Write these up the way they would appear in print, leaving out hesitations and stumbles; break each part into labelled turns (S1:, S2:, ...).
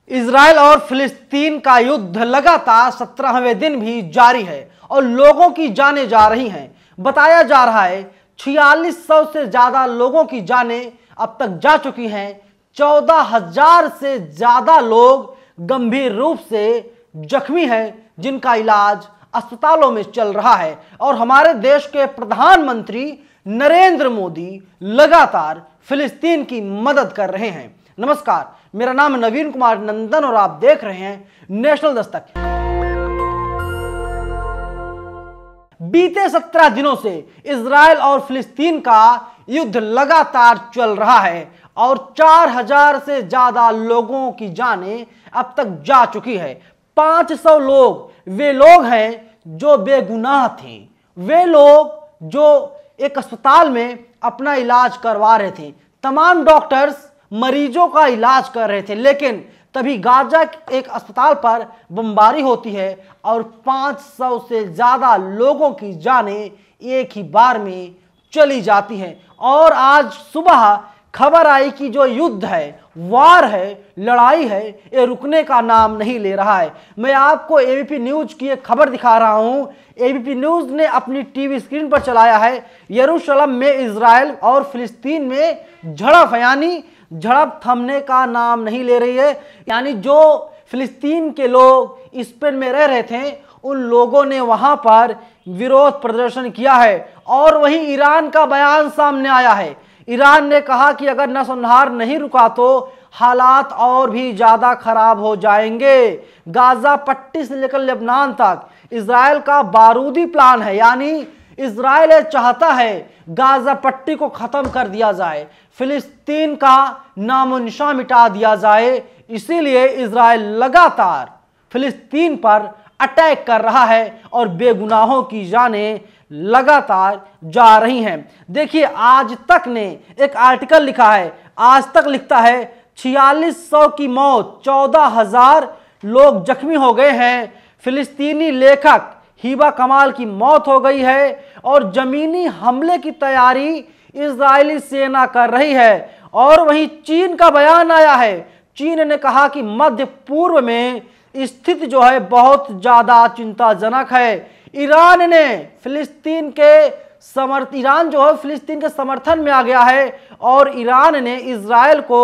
S1: Israel और फिलिस्तीन का युद्ध लगातार 17वें दिन भी जारी है और लोगों की जानें जा रही हैं। बताया जा रहा है 4600 से ज्यादा लोगों की जानें अब तक जा चुकी हैं। 14,000 से ज्यादा लोग गंभीर रूप से जख्मी हैं, जिनका इलाज अस्पतालों में चल रहा है। और हमारे देश के प्रधानमंत्री नरेंद्र मोदी लगातार फिलिस्तीन की मदद कर रहे हैं। नमस्कार, मेरा नाम नवीन कुमार नंदन और आप देख रहे हैं नेशनल दस्तक। बीते 17 दिनों से इजराइल और फिलिस्तीन का युद्ध लगातार चल रहा है और 4,000 से ज्यादा लोगों की जानें अब तक जा चुकी है। 500 लोग वे लोग हैं जो बेगुनाह थे, वे लोग जो एक अस्पताल में अपना इलाज करवा रहे थे। तमाम डॉक्टर्स मरीजों का इलाज कर रहे थे, लेकिन तभी गाजा एक अस्पताल पर बमबारी होती है और 500 से ज्यादा लोगों की जानें एक ही बार में चली जाती हैं। और आज सुबह खबर आई कि जो युद्ध है, वार है, लड़ाई है, ये रुकने का नाम नहीं ले रहा है। मैं आपको एबीपी न्यूज की एक खबर दिखा रहा हूं। एबीपी न्यूज ने अपनी टीवी स्क्रीन पर चलाया है, यरूशलेम में इजराइल और फिलिस्तीन में झड़प है, यानी झड़प थमने का नाम नहीं ले रही है। यानी जो फिलिस्तीन के लोग स्पेन में रह रहे थे, उन लोगों ने वहां पर विरोध प्रदर्शन किया है। और वहीं ईरान का बयान सामने आया है। ईरान ने कहा कि अगर नरसंहार नहीं रुका तो हालात और भी ज्यादा खराब हो जाएंगे। गाजा पट्टी से लेकर लेबनान तक इजराइल का बारूदी प्लान है, यानी इजराइल चाहता है गाजा पट्टी को खत्म कर दिया जाए, फिलिस्तीन का नामो निशान मिटा दिया जाए। इसीलिए इजराइल लगातार फिलिस्तीन पर अटैक कर रहा है और बेगुनाहों की जानें लगातार जा रही हैं। देखिए, आज तक ने एक आर्टिकल लिखा है, आज तक लिखता है 4600 की मौत, 14,000 लोग जख्मी हो गए हैं। फिलिस्तीनी लेखक हिबा कमाल की मौत हो गई है और जमीनी हमले की तैयारी इजरायली सेना कर रही है। और वहीं चीन का बयान आया है। चीन ने कहा कि मध्य पूर्व में स्थिति जो है बहुत ज्यादा चिंताजनक है। ईरान जो है फिलिस्तीन के समर्थन में आ गया है और ईरान ने इजराइल को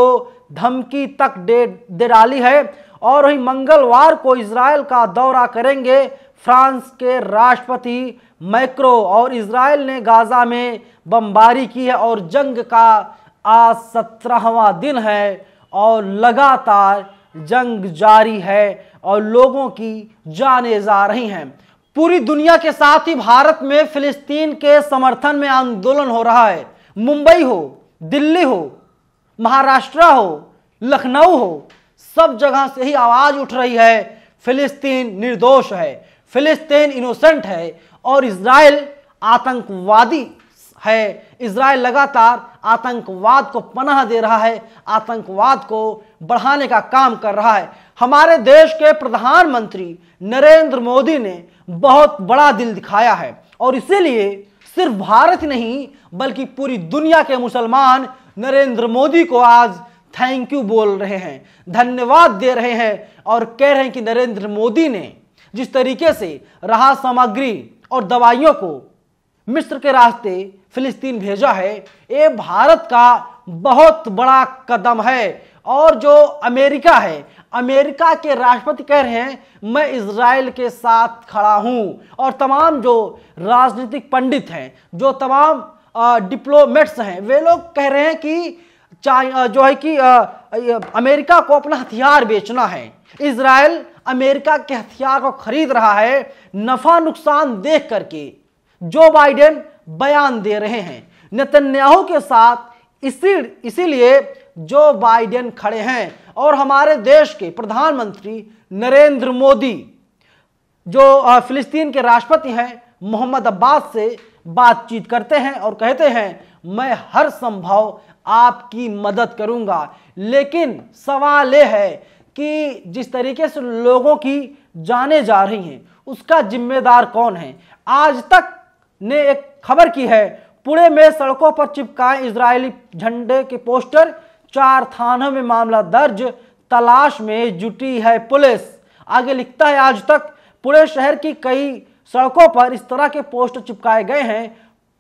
S1: धमकी तक दे डाली है। और वही मंगलवार को इजराइल का दौरा करेंगे फ्रांस के राष्ट्रपति मैक्रो। और इजराइल ने गाजा में बमबारी की है और जंग का आज 17वां दिन है और लगातार जंग जारी है और लोगों की जानें जा रही हैं। पूरी दुनिया के साथ ही भारत में फिलिस्तीन के समर्थन में आंदोलन हो रहा है। मुंबई हो, दिल्ली हो, महाराष्ट्र हो, लखनऊ हो, सब जगह से ही आवाज उठ रही है, फिलिस्तीन निर्दोष है, फिलिस्तीन इनोसेंट है और इजराइल आतंकवादी है। इजराइल लगातार आतंकवाद को पनाह दे रहा है, आतंकवाद को बढ़ाने का काम कर रहा है। हमारे देश के प्रधानमंत्री नरेंद्र मोदी ने बहुत बड़ा दिल दिखाया है और इसीलिए सिर्फ भारत ही नहीं बल्कि पूरी दुनिया के मुसलमान नरेंद्र मोदी को आज थैंक यू बोल रहे हैं, धन्यवाद दे रहे हैं और कह रहे हैं कि नरेंद्र मोदी ने जिस तरीके से राहत सामग्री और दवाइयों को मिस्र के रास्ते फिलिस्तीन भेजा है, ये भारत का बहुत बड़ा कदम है। और जो अमेरिका है, अमेरिका के राष्ट्रपति कह रहे हैं मैं इजराइल के साथ खड़ा हूं। और तमाम जो राजनीतिक पंडित हैं, जो तमाम डिप्लोमेट्स हैं, वे लोग कह रहे हैं कि जो है कि अमेरिका को अपना हथियार बेचना है। इजराइल अमेरिका के हथियार को खरीद रहा है नफा नुकसान देख करके। जो बाइडेन बयान दे रहे हैं नेतन्याहू के साथ, इसीलिए जो बाइडेन खड़े हैं। और हमारे देश के प्रधानमंत्री नरेंद्र मोदी जो फिलिस्तीन के राष्ट्रपति हैं मोहम्मद अब्बास से बातचीत करते हैं और कहते हैं मैं हर संभव आपकी मदद करूंगा। लेकिन सवाल यह है कि जिस तरीके से लोगों की जानें जा रही हैं, उसका जिम्मेदार कौन है। आज तक ने एक खबर की है, पुणे में सड़कों पर चिपकाए इजरायली झंडे के पोस्टर, 4 थानों में मामला दर्ज, तलाश में जुटी है पुलिस। आगे लिखता है आज तक, पुणे शहर की कई सड़कों पर इस तरह के पोस्टर चिपकाए गए हैं।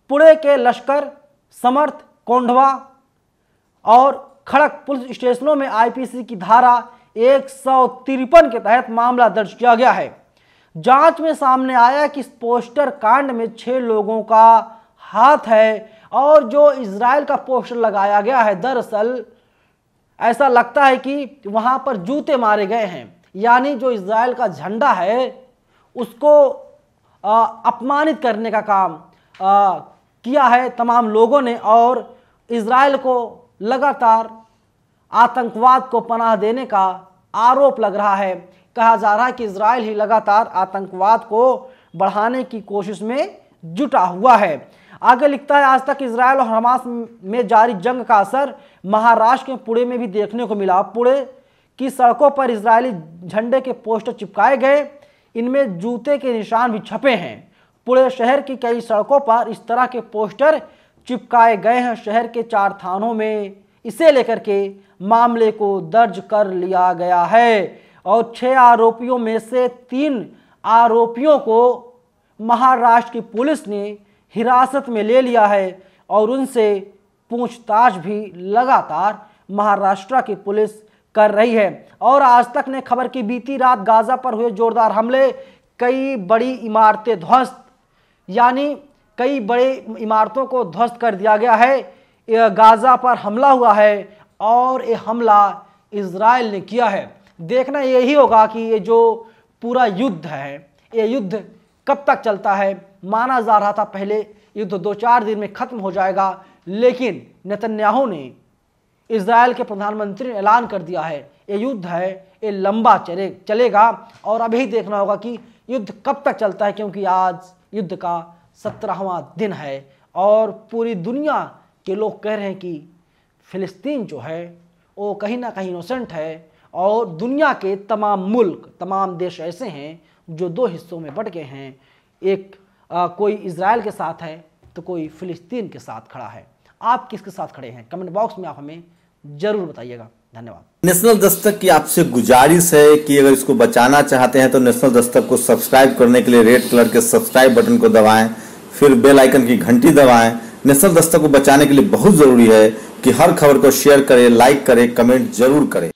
S1: पुणे के लश्कर, समर्थ, कोंढवा और खड़क पुलिस स्टेशनों में आईपीसी की धारा 153 के तहत मामला दर्ज किया गया है। जांच में सामने आया कि इस पोस्टर कांड में 6 लोगों का हाथ है और जो इजराइल का पोस्टर लगाया गया है, दरअसल ऐसा लगता है कि वहां पर जूते मारे गए हैं, यानी जो इजराइल का झंडा है उसको अपमानित करने का काम किया है तमाम लोगों ने और इजराइल को लगातार आतंकवाद को पनाह देने का आरोप लग रहा है। कहा जा रहा है कि इजराइल ही लगातार आतंकवाद को बढ़ाने की कोशिश में जुटा हुआ है। आगे लिखता है आज तक, इजराइल और हमास में जारी जंग का असर महाराष्ट्र के पुणे में भी देखने को मिला। पुणे की सड़कों पर इजरायली झंडे के पोस्टर चिपकाए गए, इनमें जूते के निशान भी छपे हैं। पुणे शहर की कई सड़कों पर इस तरह के पोस्टर चिपकाए गए हैं। शहर के 4 थानों में इसे लेकर के मामले को दर्ज कर लिया गया है और 6 आरोपियों में से 3 आरोपियों को महाराष्ट्र की पुलिस ने हिरासत में ले लिया है और उनसे पूछताछ भी लगातार महाराष्ट्र की पुलिस कर रही है। और आज तक ने खबर की बीती रात गाजा पर हुए जोरदार हमले, कई बड़ी इमारतें ध्वस्त, यानी कई बड़ी इमारतों को ध्वस्त कर दिया गया है। गाजा पर हमला हुआ है और ये हमला इजराइल ने किया है। देखना यही होगा कि ये जो पूरा युद्ध है, ये युद्ध कब तक चलता है। माना जा रहा था पहले युद्ध 2-4 दिन में खत्म हो जाएगा, लेकिन नेतन्याहू ने, इजराइल के प्रधानमंत्री ने ऐलान कर दिया है ये युद्ध है, ये लंबा चलेगा और अभी देखना होगा कि युद्ध कब तक चलता है, क्योंकि आज युद्ध का 17वां दिन है और पूरी दुनिया के लोग कह रहे हैं कि फिलिस्तीन जो है वो कहीं ना कहीं इनोसेंट है और दुनिया के तमाम मुल्क, तमाम देश ऐसे हैं जो 2 हिस्सों में बट गए हैं। एक कोई इजराइल के साथ है तो कोई फिलिस्तीन के साथ खड़ा है। आप किसके साथ खड़े हैं? कमेंट बॉक्स में आप हमें जरूर बताइएगा। धन्यवाद।
S2: नेशनल दस्तक की आपसे गुजारिश है कि अगर इसको बचाना चाहते हैं तो नेशनल दस्तक को सब्सक्राइब करने के लिए रेड कलर के सब्सक्राइब बटन को दबाएं, फिर बेल आइकन की घंटी दबाएं। नेशनल दस्तक को बचाने के लिए बहुत जरूरी है कि हर खबर को शेयर करें, लाइक करें, कमेंट जरूर करें।